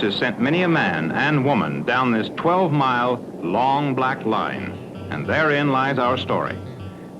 has sent many a man and woman down this 12-mile long black line, and therein lies our story.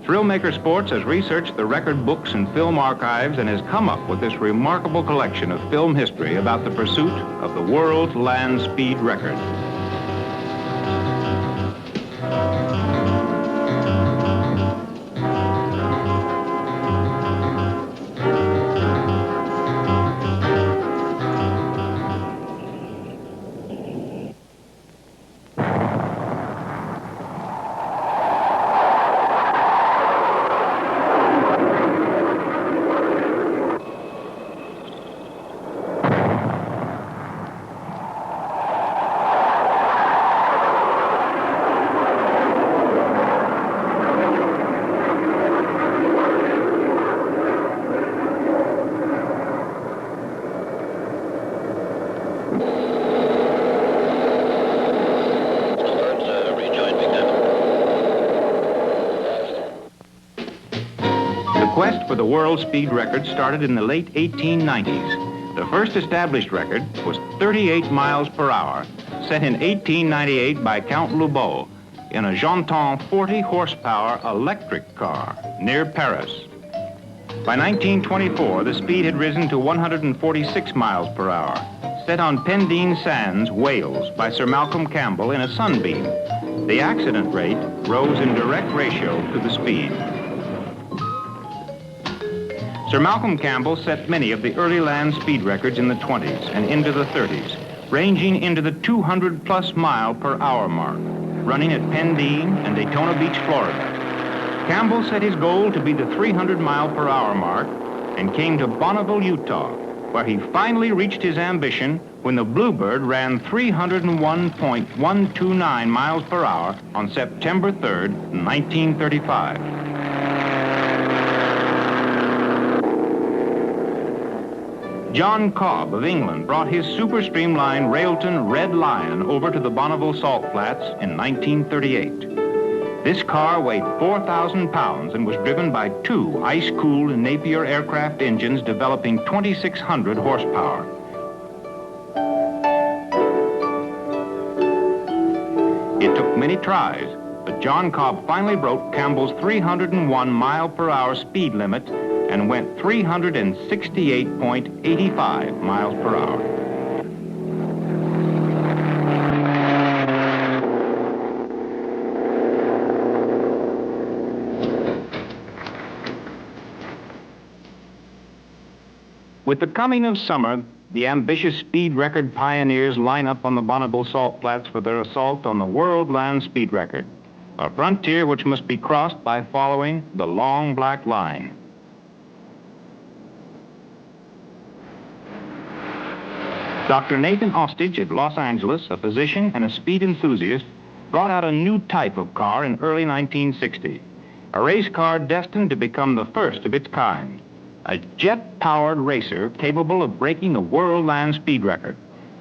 Thrillmaker Sports has researched the record books and film archives and has come up with this remarkable collection of film history about the pursuit of the world's land speed record. The quest for the world speed record started in the late 1890s. The first established record was 38 miles per hour, set in 1898 by Count Lobau in a Janton 40-horsepower electric car near Paris. By 1924, the speed had risen to 146 miles per hour, set on Pendine Sands, Wales, by Sir Malcolm Campbell in a Sunbeam. The accident rate rose in direct ratio to the speed. Sir Malcolm Campbell set many of the early land speed records in the 20s and into the 30s, ranging into the 200-plus mile per hour mark, running at Pendine and Daytona Beach, Florida. Campbell set his goal to be the 300-mile-per-hour mark and came to Bonneville, Utah, where he finally reached his ambition when the Bluebird ran 301.129 miles per hour on September 3rd, 1935. John Cobb of England brought his super-streamlined Railton Red Lion over to the Bonneville Salt Flats in 1938. This car weighed 4,000 pounds and was driven by two ice-cooled Napier aircraft engines developing 2,600 horsepower. It took many tries, but John Cobb finally broke Campbell's 301 mile-per-hour speed limit and went 368.85 miles per hour. With the coming of summer, the ambitious speed record pioneers line up on the Bonneville Salt Flats for their assault on the world land speed record, a frontier which must be crossed by following the long black line. Dr. Nathan Ostage of Los Angeles, a physician and a speed enthusiast, brought out a new type of car in early 1960, a race car destined to become the first of its kind, a jet-powered racer capable of breaking the world land speed record.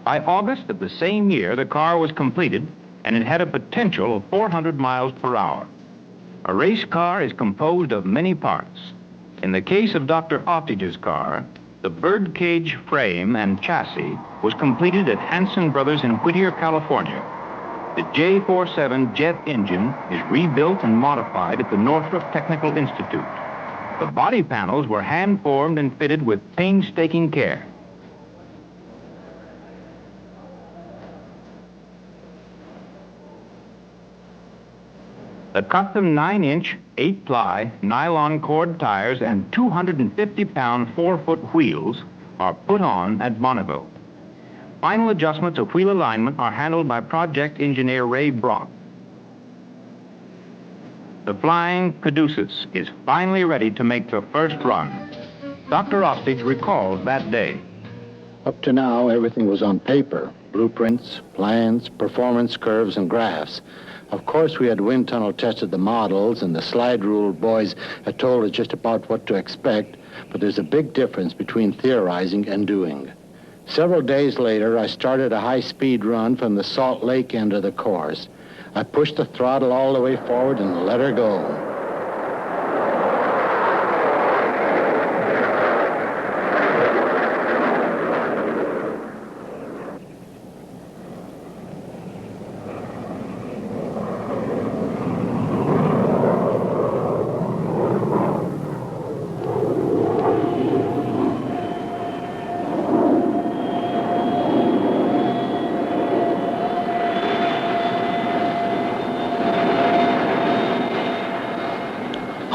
By August of the same year, the car was completed, and it had a potential of 400 miles per hour. A race car is composed of many parts. In the case of Dr. Ostage's car, the birdcage frame and chassis was completed at Hanson Brothers in Whittier, California. The J47 jet engine is rebuilt and modified at the Northrop Technical Institute. The body panels were hand-formed and fitted with painstaking care. The custom 9-inch, 8-ply nylon cord tires and 250-pound 4-foot wheels are put on at Bonneville. Final adjustments of wheel alignment are handled by project engineer Ray Brock. The flying Caduseus is finally ready to make the first run. Dr. Ostage recalls that day. Up to now, everything was on paper, blueprints, plans, performance curves, and graphs. Of course, we had wind tunnel tested the models, and the slide rule boys had told us just about what to expect, but there's a big difference between theorizing and doing. Several days later, I started a high-speed run from the Salt Lake end of the course. I pushed the throttle all the way forward and let her go.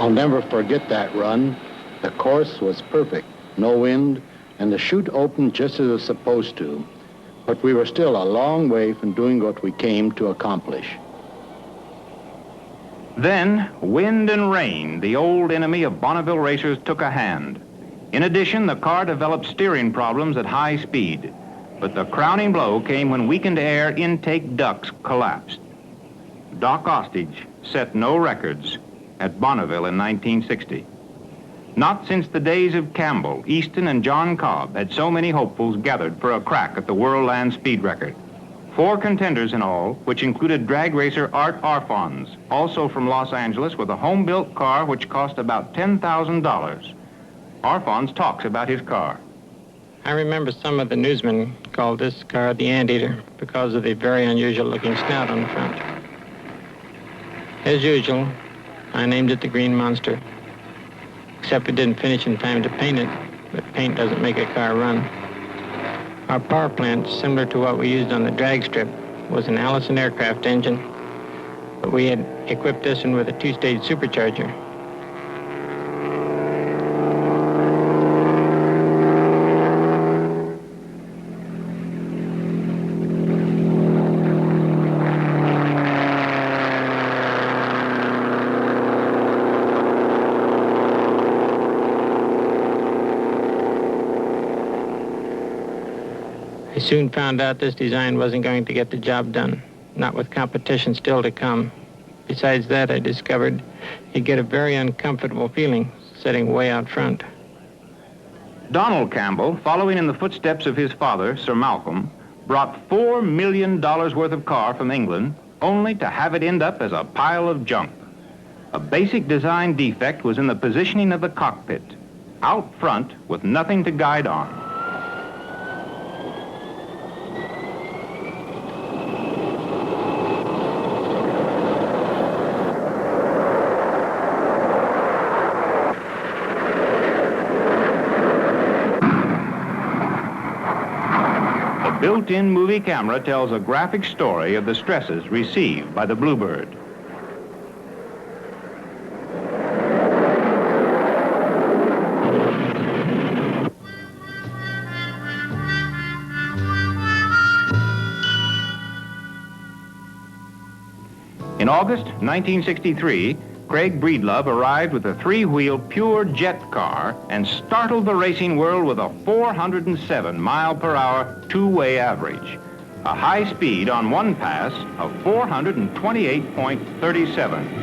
I'll never forget that run. The course was perfect, no wind, and the chute opened just as it was supposed to. But we were still a long way from doing what we came to accomplish. Then, wind and rain, the old enemy of Bonneville racers, took a hand. In addition, the car developed steering problems at high speed. But the crowning blow came when weakened air intake ducts collapsed. Doc Ostage set no records at Bonneville in 1960. Not since the days of Campbell, Easton, and John Cobb had so many hopefuls gathered for a crack at the world land speed record. 4 contenders in all, which included drag racer Art Arfons, also from Los Angeles, with a home-built car which cost about $10,000. Arfons talks about his car. I remember some of the newsmen called this car the Anteater because of the very unusual-looking snout on the front. As usual, I named it the Green Monster. Except we didn't finish in time to paint it, but paint doesn't make a car run. Our power plant, similar to what we used on the drag strip, was an Allison aircraft engine, but we had equipped this one with a 2-stage supercharger. I soon found out this design wasn't going to get the job done, not with competition still to come. Besides that, I discovered you'd get a very uncomfortable feeling sitting way out front. Donald Campbell, following in the footsteps of his father, Sir Malcolm, brought $4 million worth of car from England, only to have it end up as a pile of junk. A basic design defect was in the positioning of the cockpit, out front with nothing to guide on. Built-in movie camera tells a graphic story of the stresses received by the Bluebird. In August 1963, Craig Breedlove arrived with a 3-wheel pure jet car and startled the racing world with a 407-mile-per-hour 2-way average, a high speed on one pass of 428.37.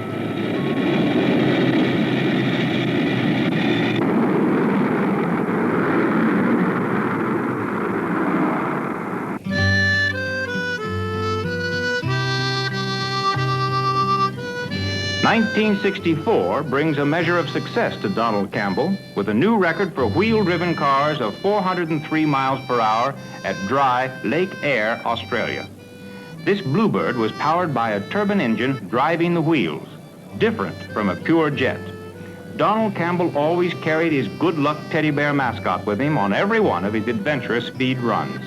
1964 brings a measure of success to Donald Campbell with a new record for wheel-driven cars of 403 miles per hour at dry Lake Eyre, Australia. This Bluebird was powered by a turbine engine driving the wheels, different from a pure jet. Donald Campbell always carried his good luck teddy bear mascot with him on every one of his adventurous speed runs.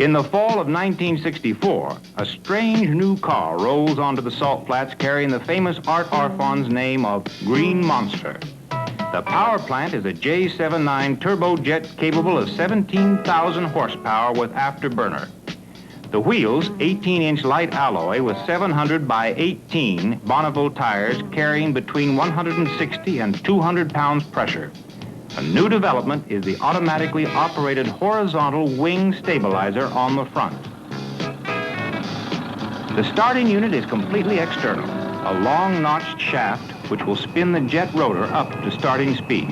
In the fall of 1964, a strange new car rolls onto the salt flats carrying the famous Art Arfon's name of Green Monster. The power plant is a J79 turbojet capable of 17,000 horsepower with afterburner. The wheels, 18-inch light alloy with 700 by 18 Bonneville tires carrying between 160 and 200 pounds pressure. A new development is the automatically operated horizontal wing stabilizer on the front. The starting unit is completely external, a long notched shaft which will spin the jet rotor up to starting speed.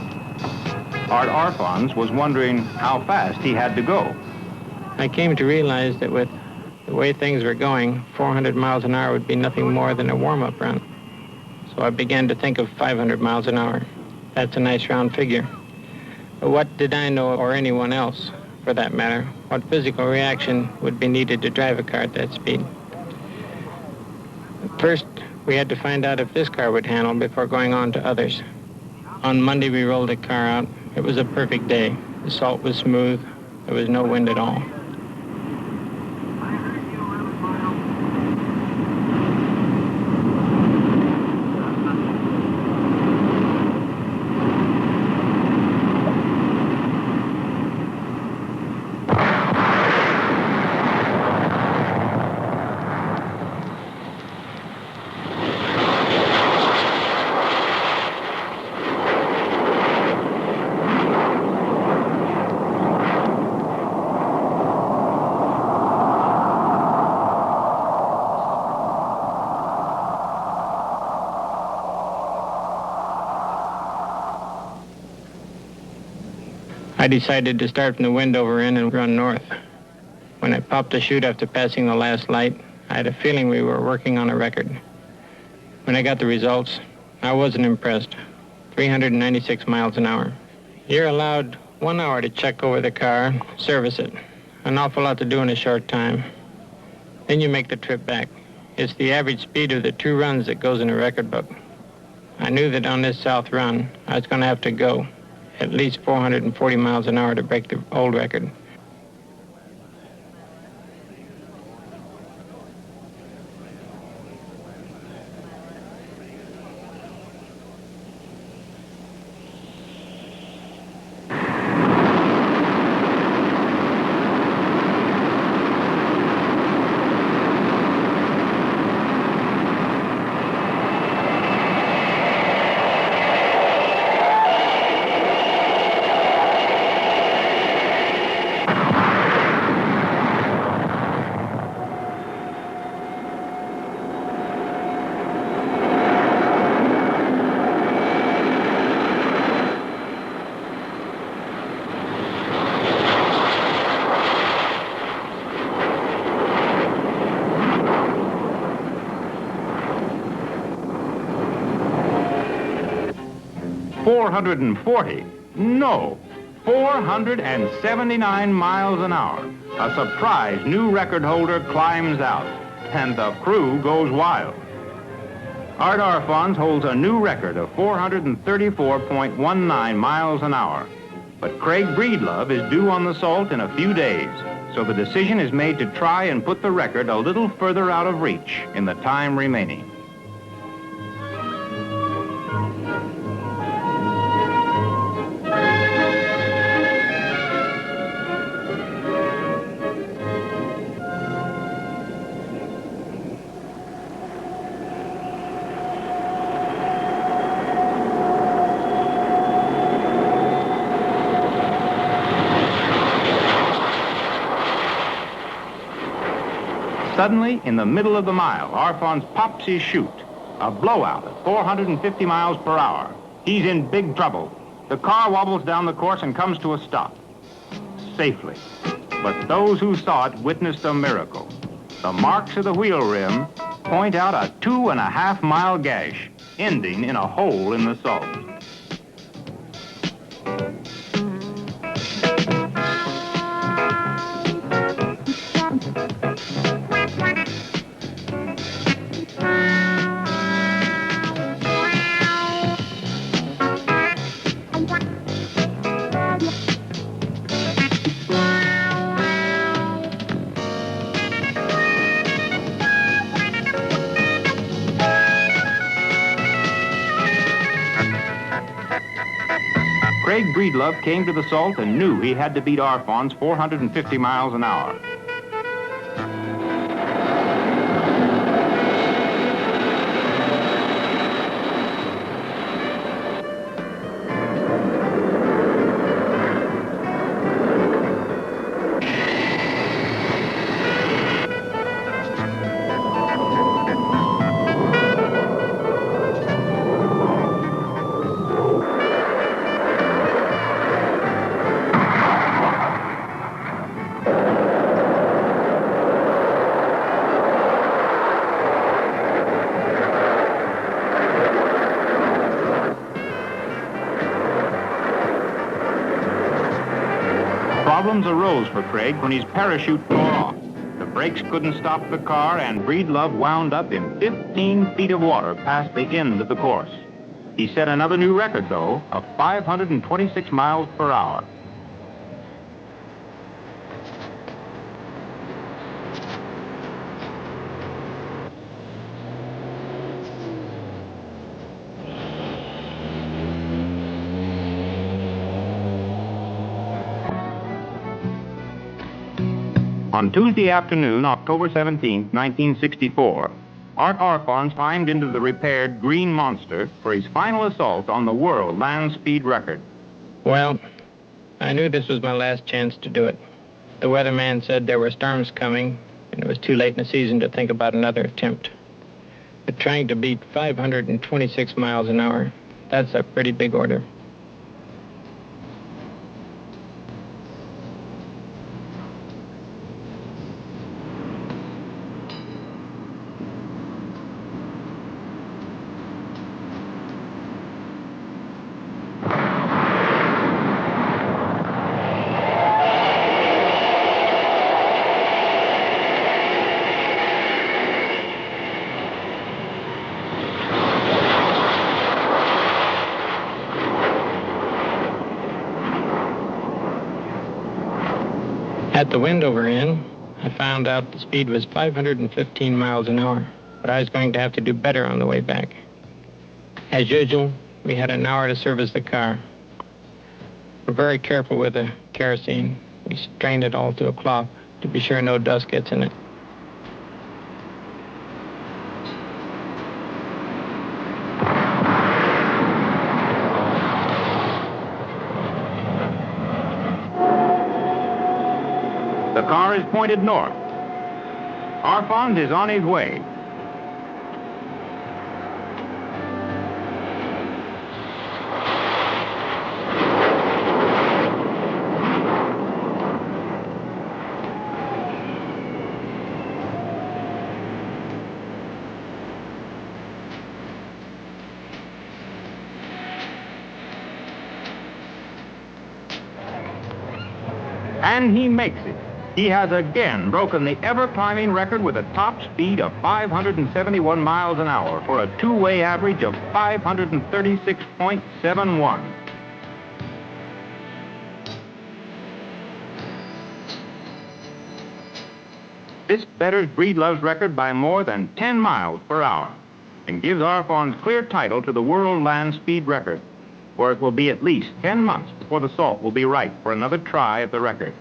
Art Arfons was wondering how fast he had to go. I came to realize that with The way things were going, 400 miles an hour would be nothing more than a warm-up run. So I began to think of 500 miles an hour. That's a nice round figure. But what did I know, or anyone else, for that matter, what physical reaction would be needed to drive a car at that speed? First, we had to find out if this car would handle before going on to others. On Monday, we rolled the car out. It was a perfect day. The salt was smooth. There was no wind at all. I decided to start from the Windover Inn and run north. When I popped the chute after passing the last light, I had a feeling we were working on a record. When I got the results, I wasn't impressed. 396 miles an hour. You're allowed 1 hour to check over the car, service it. An awful lot to do in a short time. Then you make the trip back. It's the average speed of the 2 runs that goes in a record book. I knew that on this south run, I was going to have to go at least 440 miles an hour to break the old record. $440? No, 479 miles an hour. A surprise new record holder climbs out, and the crew goes wild. Art Arfons holds a new record of 434.19 miles an hour. But Craig Breedlove is due on the salt in a few days, so the decision is made to try and put the record a little further out of reach in the time remaining. Suddenly, in the middle of the mile, Arfons pops his chute. A blowout at 450 miles per hour. He's in big trouble. The car wobbles down the course and comes to a stop. Safely. But those who saw it witnessed a miracle. The marks of the wheel rim point out a 2.5-mile gash, ending in a hole in the salt. Craig Breedlove came to the salt and knew he had to beat Arfons 450 miles an hour. Problems arose for Craig when his parachute tore off. The brakes couldn't stop the car, and Breedlove wound up in 15 feet of water past the end of the course. He set another new record, though, of 526 miles per hour. On Tuesday afternoon, October 17, 1964, Art Arfon climbed into the repaired Green Monster for his final assault on the world land speed record. Well, I knew this was my last chance to do it. The weatherman said there were storms coming, and it was too late in the season to think about another attempt. But trying to beat 526 miles an hour, that's a pretty big order. At the Wendover Inn, I found out the speed was 515 miles an hour, but I was going to have to do better on the way back. As usual, we had an hour to service the car. We're very careful with the kerosene. We strain it all through a cloth to be sure no dust gets in it. The car is pointed north. Arfond is on his way. And he makes it. He has again broken the ever-climbing record with a top speed of 571 miles an hour for a two-way average of 536.71. This betters Breedlove's record by more than 10 miles per hour and gives Arfond's clear title to the world land speed record, where it will be at least 10 months before the salt will be ripe for another try at the record.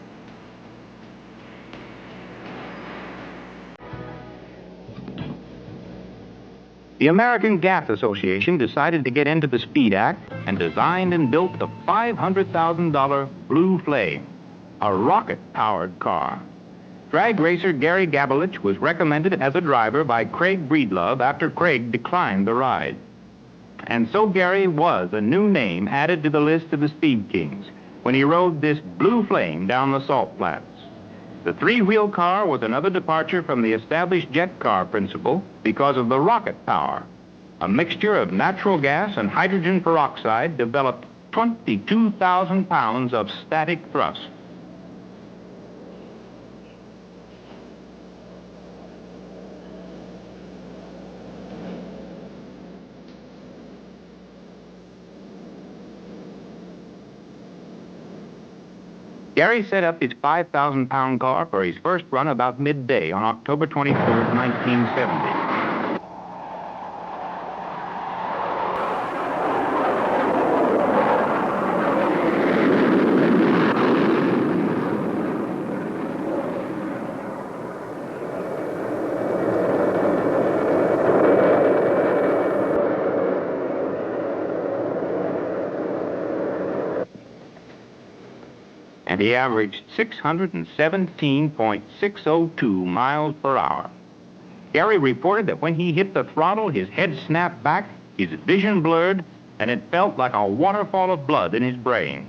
The American Gas Association decided to get into the Speed Act and designed and built the $500,000 Blue Flame, a rocket-powered car. Drag racer Gary Gabelich was recommended as a driver by Craig Breedlove after Craig declined the ride. And so Gary was a new name added to the list of the Speed Kings when he rode this Blue Flame down the salt flats. The three-wheel car was another departure from the established jet car principle because of the rocket power. A mixture of natural gas and hydrogen peroxide developed 22,000 pounds of static thrust. Gary set up his 5,000-pound car for his first run about midday on October 23rd, 1970. And he averaged 617.602 miles per hour. Gary reported that when he hit the throttle, his head snapped back, his vision blurred, and it felt like a waterfall of blood in his brain.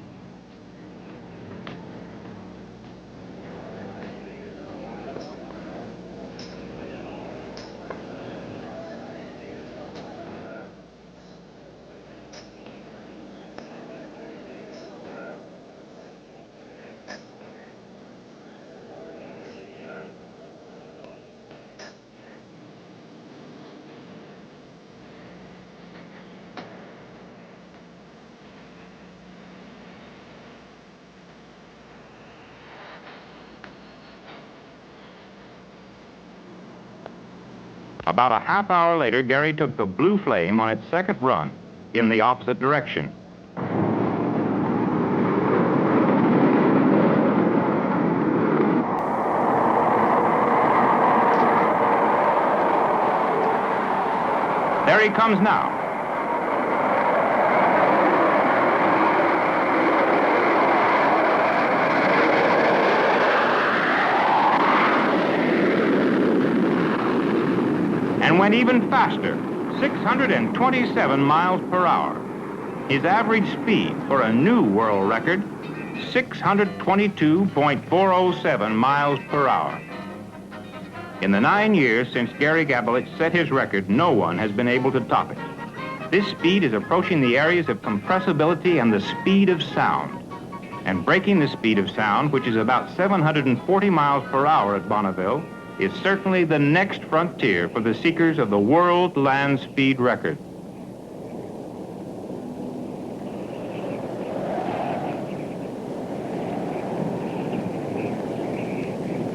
About a half hour later, Gary took the Blue Flame on its second run in the opposite direction. There he comes now. And went even faster, 627 miles per hour. His average speed for a new world record, 622.407 miles per hour. In the 9 years since Gary Gabelich set his record, no one has been able to top it. This speed is approaching the areas of compressibility and the speed of sound. And breaking the speed of sound, which is about 740 miles per hour at Bonneville, is certainly the next frontier for the seekers of the world land speed record.